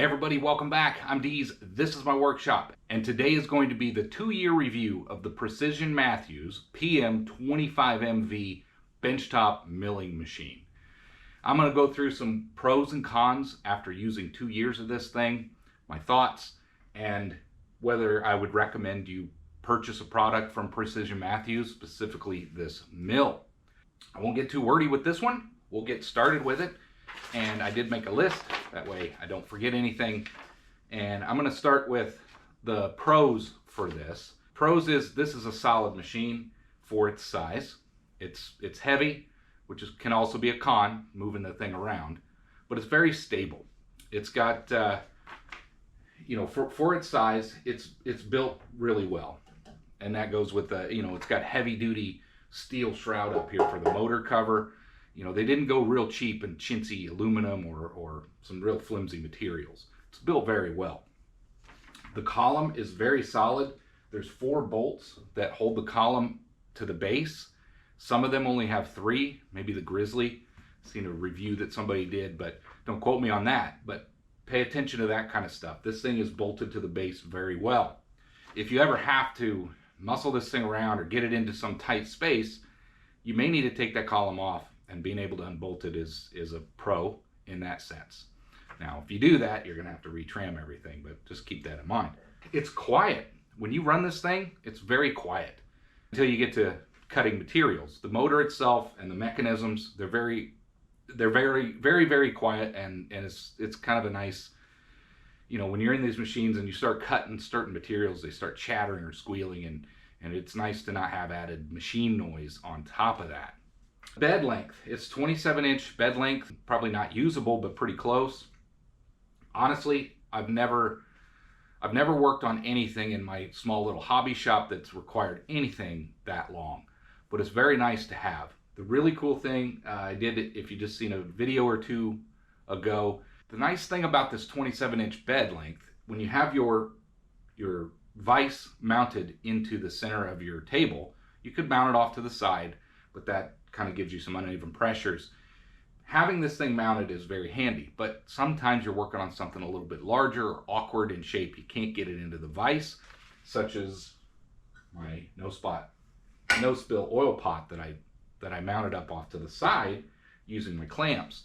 Hey everybody, welcome back. I'm Deez. This is my workshop, and today is going to be the 2-year review of the Precision Matthews PM-25MV benchtop milling machine. I'm going to go through some pros and cons after using 2 years of this thing, my thoughts, and whether I would recommend you purchase a product from Precision Matthews, specifically this mill. I won't get too wordy with this one. We'll get started with it. And I did make a list, that way I don't forget anything. And I'm going to start with the pros for this. Pros is this is a solid machine for its size. It's heavy, which can also be a con, moving the thing around, but it's very stable. It's got, for its size, it's built really well. And that goes with the, it's got heavy duty steel shroud up here for the motor cover. They didn't go real cheap and chintzy aluminum or some real flimsy materials. It's built very well. The column is very solid. There's 4 bolts that hold the column to the base. Some of them only have 3, maybe the Grizzly. I've seen a review that somebody did, but don't quote me on that. But pay attention to that kind of stuff. This thing is bolted to the base very well. If you ever have to muscle this thing around or get it into some tight space, you may need to take that column off. And being able to unbolt it is a pro in that sense. Now, if you do that, you're going to have to retram everything, but just keep that in mind. It's quiet. When you run this thing, it's very quiet until you get to cutting materials. The motor itself and the mechanisms, they're very, very quiet, and it's kind of a nice, when you're in these machines and you start cutting certain materials, they start chattering or squealing, and it's nice to not have added machine noise on top of that. Bed length, it's 27-inch bed length, probably not usable, but pretty close. Honestly, I've never worked on anything in my small little hobby shop that's required anything that long, but it's very nice to have. The really cool thing, I did it if you just seen a video or two ago, the nice thing about this 27-inch bed length, when you have your vise mounted into the center of your table, you could mount it off to the side, but that kind of gives you some uneven pressures. Having this thing mounted is very handy, but sometimes you're working on something a little bit larger or awkward in shape. You can't get it into the vise, such as my no spill oil pot that I mounted up off to the side using my clamps.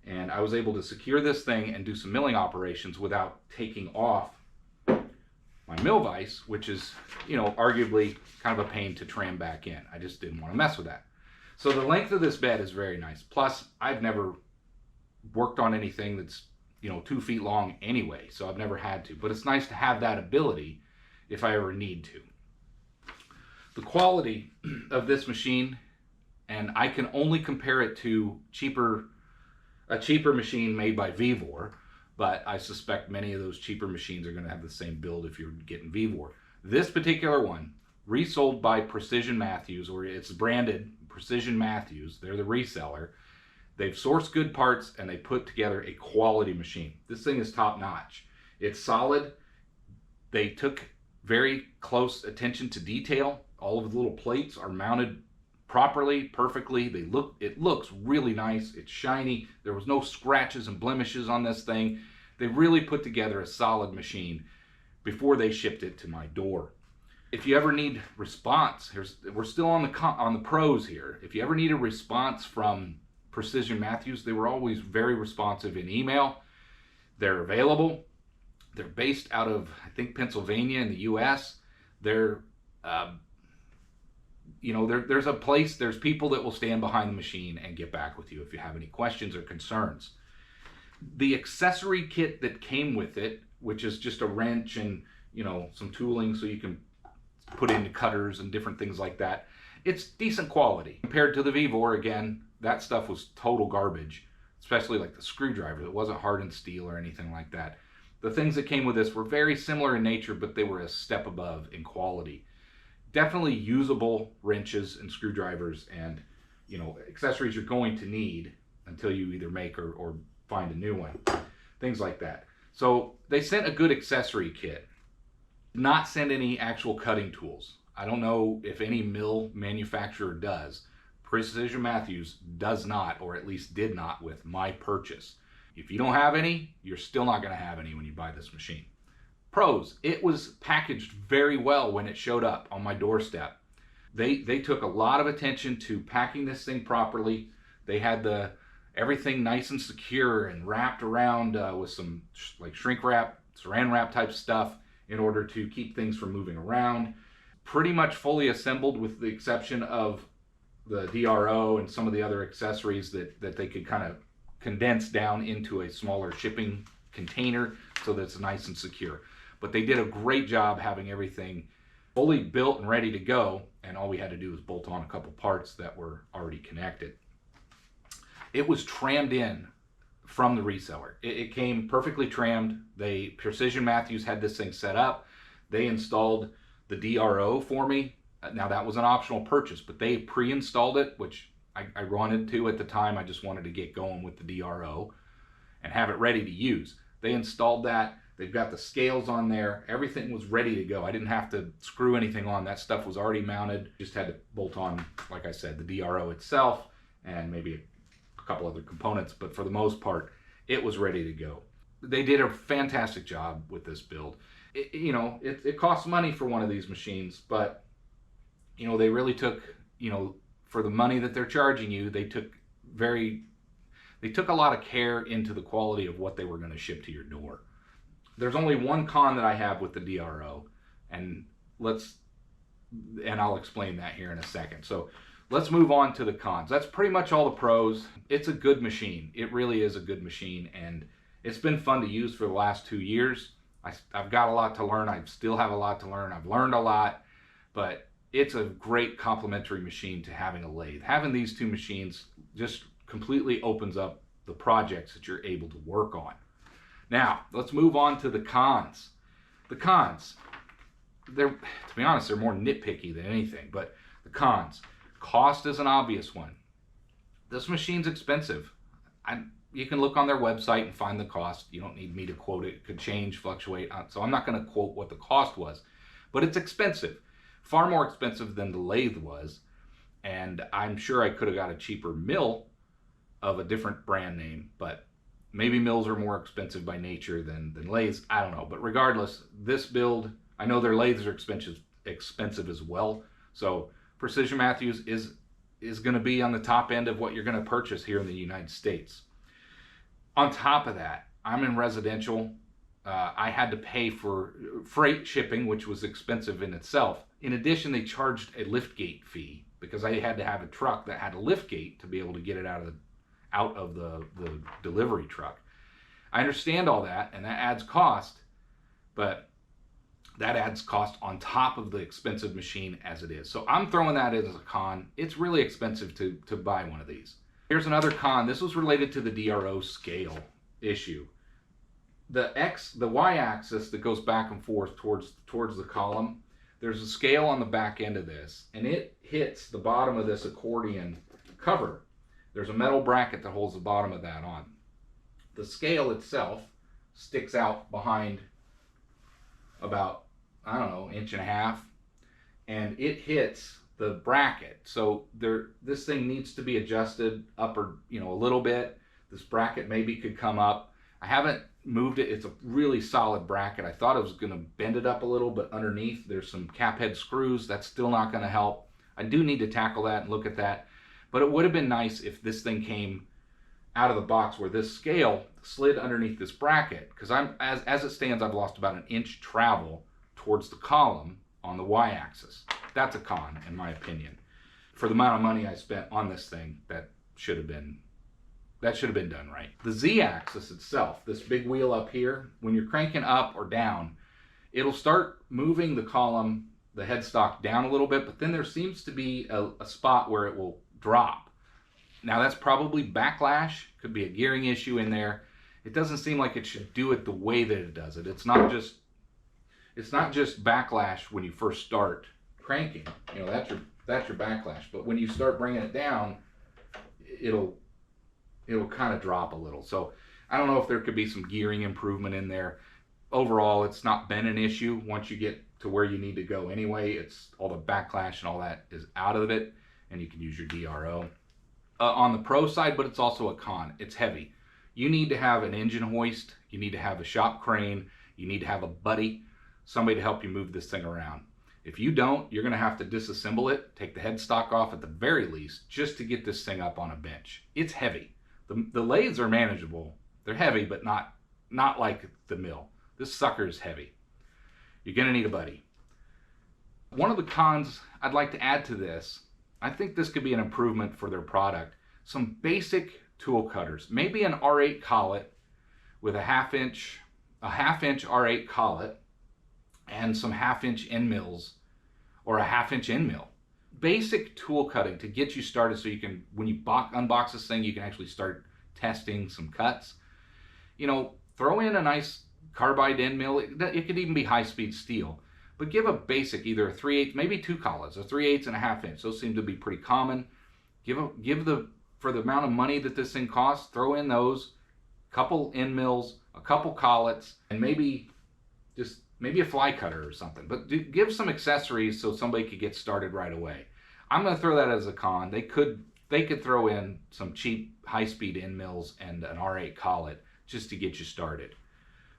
And I was able to secure this thing and do some milling operations without taking off my mill vise, which is, arguably kind of a pain to tram back in. I just didn't want to mess with that. So the length of this bed is very nice. Plus, I've never worked on anything that's, 2 feet long anyway, so I've never had to. But it's nice to have that ability if I ever need to. The quality of this machine, and I can only compare it to a cheaper machine made by Vevor, but I suspect many of those cheaper machines are going to have the same build if you're getting Vevor. This particular one, resold by Precision Matthews, or it's branded Precision Matthews, they're the reseller. They've sourced good parts and they put together a quality machine. This thing is top notch. It's solid. They took very close attention to detail. All of the little plates are mounted properly, perfectly. It looks really nice. It's shiny. There was no scratches and blemishes on this thing. They really put together a solid machine before they shipped it to my door. If you ever need response, we're still on the pros here. If you ever need a response from Precision Matthews, they were always very responsive in email. They're available. They're based out of, I think, Pennsylvania in the U.S. There's people that will stand behind the machine and get back with you if you have any questions or concerns. The accessory kit that came with it, which is just a wrench and, some tooling so you can put into cutters and different things like that, it's decent quality. Compared to the Vevor, again, that stuff was total garbage, especially like the screwdriver. It wasn't hardened steel or anything like that. The things that came with this were very similar in nature, but they were a step above in quality. Definitely usable wrenches and screwdrivers and, accessories you're going to need until you either make or find a new one. Things like that. So they sent a good accessory kit. Not send any actual cutting tools. I don't know if any mill manufacturer does. Precision Matthews does not, or at least did not with my purchase. If you don't have any, you're still not going to have any when you buy this machine. Pros, it was packaged very well when it showed up on my doorstep. They took a lot of attention to packing this thing properly. They had everything nice and secure and wrapped around with some like shrink wrap, saran wrap type stuff in order to keep things from moving around. Pretty much fully assembled with the exception of the DRO and some of the other accessories that they could kind of condense down into a smaller shipping container so that it's nice and secure. But they did a great job having everything fully built and ready to go, and all we had to do was bolt on a couple parts that were already connected. It was trammed in from the reseller. It came perfectly trammed. Precision Matthews had this thing set up. They installed the DRO for me. Now that was an optional purchase, but they pre-installed it, which I wanted to at the time. I just wanted to get going with the DRO and have it ready to use. They installed that. They've got the scales on there. Everything was ready to go. I didn't have to screw anything on. That stuff was already mounted. Just had to bolt on, like I said, the DRO itself and maybe a couple other components, but for the most part, it was ready to go. They did a fantastic job with this build. It costs money for one of these machines, but they really took, for the money that they're charging you, they took a lot of care into the quality of what they were going to ship to your door. There's only one con that I have with the DRO, and I'll explain that here in a second. So let's move on to the cons. That's pretty much all the pros. It's a good machine. It really is a good machine, and it's been fun to use for the last 2 years. I've got a lot to learn. I still have a lot to learn. I've learned a lot, but it's a great complementary machine to having a lathe. Having these two machines just completely opens up the projects that you're able to work on. Now, let's move on to the cons. The cons, to be honest, they're more nitpicky than anything, but the cons. Cost is an obvious one. This machine's expensive. You can look on their website and find the cost. You don't need me to quote it. It could change, fluctuate, so I'm not going to quote what the cost was, but it's expensive. Far more expensive than the lathe was, and I'm sure I could have got a cheaper mill of a different brand name, but maybe mills are more expensive by nature than lathes. I don't know, but regardless, this build, I know their lathes are expensive as well, so Precision Matthews is going to be on the top end of what you're going to purchase here in the United States. On top of that, I'm in residential. I had to pay for freight shipping, which was expensive in itself. In addition, they charged a liftgate fee because I had to have a truck that had a liftgate to be able to get it out of the delivery truck. I understand all that, and that adds cost, but that adds cost on top of the expensive machine as it is. So I'm throwing that in as a con. It's really expensive to buy one of these. Here's another con. This was related to the DRO scale issue. The y-axis that goes back and forth towards the column, there's a scale on the back end of this, and it hits the bottom of this accordion cover. There's a metal bracket that holds the bottom of that on. The scale itself sticks out behind about, I don't know, 1.5 inches, and it hits the bracket. So this thing needs to be adjusted up or a little bit. This bracket maybe could come up. I haven't moved it. It's a really solid bracket. I thought I was going to bend it up a little, but underneath there's some cap head screws. That's still not going to help. I do need to tackle that and look at that. But it would have been nice if this thing came out of the box where this scale slid underneath this bracket, because as it stands, I've lost about 1 inch travel towards the column on the y-axis. That's a con, in my opinion. For the amount of money I spent on this thing, that should have been done right. The z-axis itself, this big wheel up here, when you're cranking up or down, it'll start moving the column, the headstock down a little bit, but then there seems to be a spot where it will drop. Now that's probably backlash, could be a gearing issue in there. It doesn't seem like it should do it the way that it does it. It's not just backlash when you first start cranking. That's your backlash. But when you start bringing it down, it'll kind of drop a little. So I don't know if there could be some gearing improvement in there. Overall, it's not been an issue. Once you get to where you need to go anyway, it's all the backlash and all that is out of it, and you can use your DRO. On the pro side, but it's also a con. It's heavy. You need to have an engine hoist, you need to have a shop crane, you need to have a buddy, somebody to help you move this thing around. If you don't, you're going to have to disassemble it, take the headstock off at the very least, just to get this thing up on a bench. It's heavy. The lathes are manageable. They're heavy, but not like the mill. This sucker is heavy. You're going to need a buddy. One of the cons I'd like to add to this, I think this could be an improvement for their product. Some basic tool cutters, maybe an R8 collet with a half inch R8 collet and some half-inch end mills or a half-inch end mill. Basic tool cutting to get you started so you can, when you unbox this thing, you can actually start testing some cuts. You know, throw in a nice carbide end mill. It could even be high-speed steel. But give a basic, either a 3/8, maybe two collets, a 3/8 and a half-inch. Those seem to be pretty common. For the amount of money that this thing costs, throw in those, couple end mills, a couple collets, and maybe a fly cutter or something. But give some accessories so somebody could get started right away. I'm going to throw that as a con. They could throw in some cheap high-speed end mills and an R8 collet just to get you started.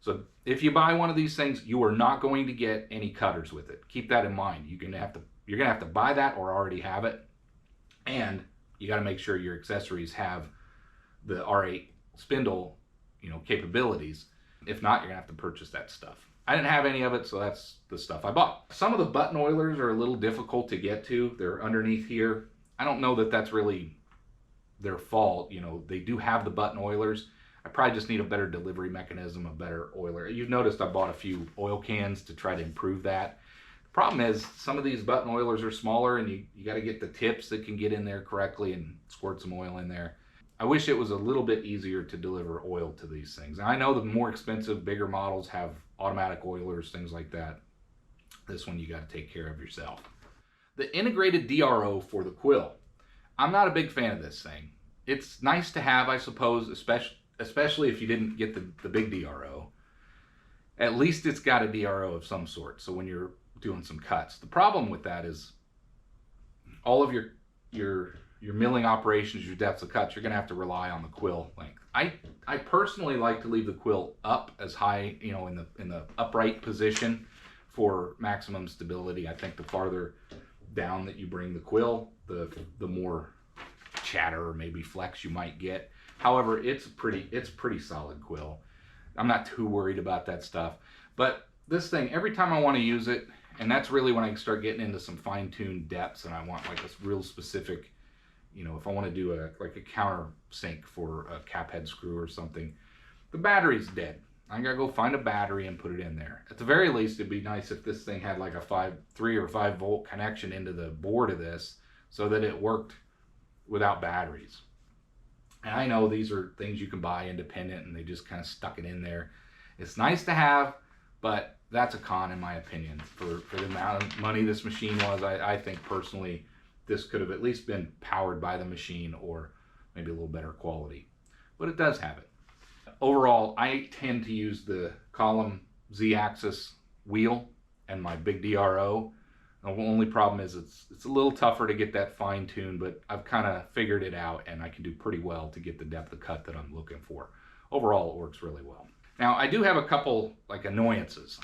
So if you buy one of these things, you are not going to get any cutters with it. Keep that in mind. You're gonna have to buy that or already have it, and you got to make sure your accessories have the R8 spindle, capabilities. If not, you're gonna have to purchase that stuff. I didn't have any of it, so that's the stuff I bought. Some of the button oilers are a little difficult to get to. They're underneath here. I don't know that that's really their fault. They do have the button oilers. I probably just need a better delivery mechanism, a better oiler. You've noticed I bought a few oil cans to try to improve that. The problem is some of these button oilers are smaller, and you got to get the tips that can get in there correctly and squirt some oil in there. I wish it was a little bit easier to deliver oil to these things. Now, I know the more expensive, bigger models have automatic oilers, things like that. This one you got to take care of yourself. The integrated DRO for the quill. I'm not a big fan of this thing. It's nice to have, I suppose, especially if you didn't get the big DRO. At least it's got a DRO of some sort, so when you're doing some cuts. The problem with that is all of your milling operations, your depths of cuts, you're going to have to rely on the quill length. I personally like to leave the quill up as high, in the upright position for maximum stability. I think the farther down that you bring the quill, the more chatter or maybe flex you might get. However, it's pretty solid quill. I'm not too worried about that stuff. But this thing, every time I want to use it, and that's really when I start getting into some fine-tuned depths and I want like a real specific, if I want to do a countersink for a cap head screw or something, the battery's dead. I gotta go find a battery and put it in there. At the very least, it'd be nice if this thing had like a 3 or 5 volt connection into the board of this so that it worked without batteries. And I know these are things you can buy independent and they just kind of stuck it in there. It's nice to have, but that's a con in my opinion. For the amount of money this machine was, I think personally this could have at least been powered by the machine or maybe a little better quality. But it does have it. Overall, I tend to use the column Z-axis wheel and my big DRO. The only problem is it's a little tougher to get that fine-tuned, but I've kind of figured it out and I can do pretty well to get the depth of cut that I'm looking for. Overall, it works really well. Now, I do have a couple annoyances.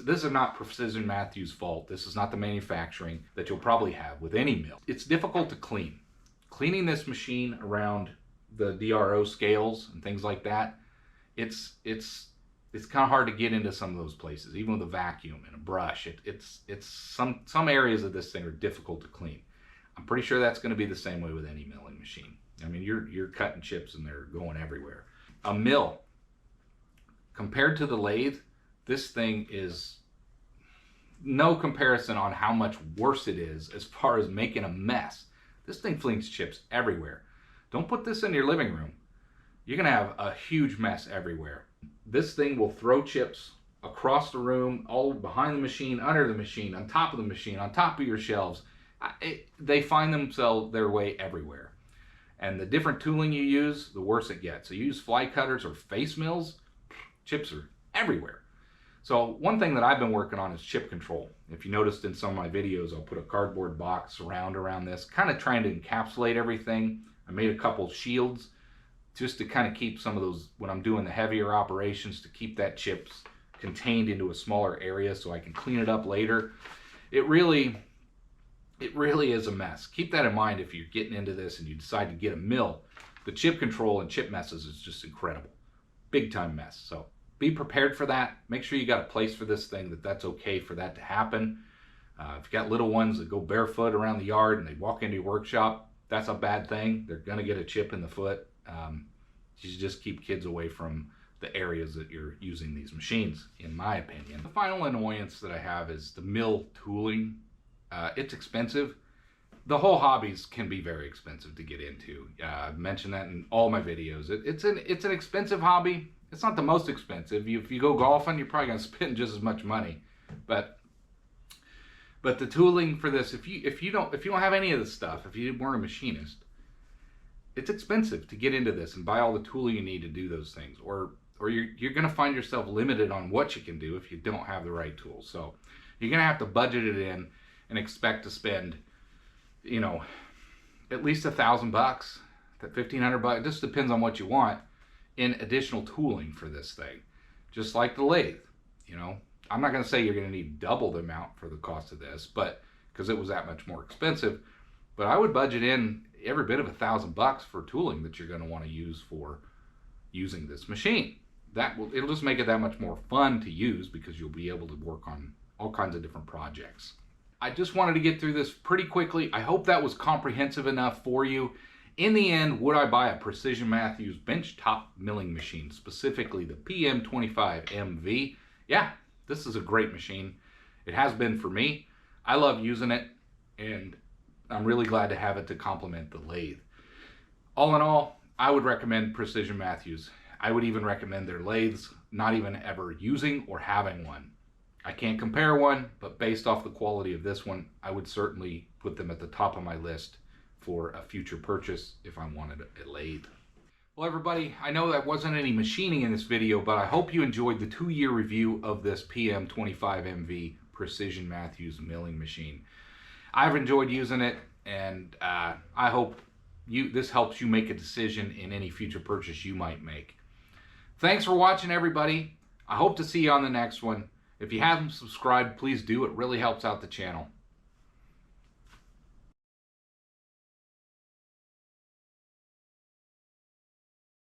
This is not Precision Matthews' fault. This is not the manufacturing that you'll probably have with any mill. It's difficult to clean. Cleaning this machine around the DRO scales and things like that, it's kind of hard to get into some of those places, even with a vacuum and a brush. Some areas of this thing are difficult to clean. I'm pretty sure that's going to be the same way with any milling machine. I mean, you're cutting chips and they're going everywhere. A mill, compared to the lathe, this thing is no comparison on how much worse it is as far as making a mess. This thing flings chips everywhere. Don't put this in your living room. You're going to have a huge mess everywhere. This thing will throw chips across the room, all behind the machine, under the machine, on top of the machine, on top of your shelves. They find their way everywhere. And the different tooling you use, the worse it gets. So you use fly cutters or face mills, chips are everywhere. So one thing that I've been working on is chip control. If you noticed in some of my videos, I'll put a cardboard box around this, kind of trying to encapsulate everything. I made a couple shields just to kind of keep some of those, when I'm doing the heavier operations, to keep that chips contained into a smaller area so I can clean it up later. It really is a mess. Keep that in mind if you're getting into this and you decide to get a mill. The chip control and chip messes is just incredible. Big time mess. So be prepared for that. Make sure you got a place for this thing that's okay for that to happen. If you got little ones that go barefoot around the yard and they walk into your workshop, that's a bad thing. They're going to get a chip in the foot. You should just keep kids away from the areas that you're using these machines, in my opinion. The final annoyance that I have is the mill tooling. It's expensive. The whole hobbies can be very expensive to get into. I've mentioned that in all my videos. It's an expensive hobby. It's not the most expensive. If you go golfing, you're probably going to spend just as much money. But the tooling for this, if you don't have any of this stuff, if you weren't a machinist, it's expensive to get into this and buy all the tooling you need to do those things, or you're going to find yourself limited on what you can do if you don't have the right tools. So you're going to have to budget it in and expect to spend, at least $1,000, $1,500. It just depends on what you want in additional tooling for this thing. Just like the lathe, I'm not going to say you're going to need double the amount for the cost of this, but because it was that much more expensive. But I would budget in every bit of $1,000 for tooling that you're going to want to use for using this machine. It'll just make it that much more fun to use because you'll be able to work on all kinds of different projects. I just wanted to get through this pretty quickly. I hope that was comprehensive enough for you. In the end, would I buy a Precision Matthews benchtop milling machine, specifically the PM-25MV? Yeah, this is a great machine. It has been for me. I love using it, and I'm really glad to have it to complement the lathe. All in all, I would recommend Precision Matthews. I would even recommend their lathes, not even ever using or having one. I can't compare one, but based off the quality of this one, I would certainly put them at the top of my list for a future purchase if I wanted a lathe. Well, everybody, I know that wasn't any machining in this video, but I hope you enjoyed the 2-year review of this PM-25MV Precision Matthews milling machine. I've enjoyed using it, and I hope this helps you make a decision in any future purchase you might make. Thanks for watching, everybody. I hope to see you on the next one. If you haven't subscribed, please do. It really helps out the channel.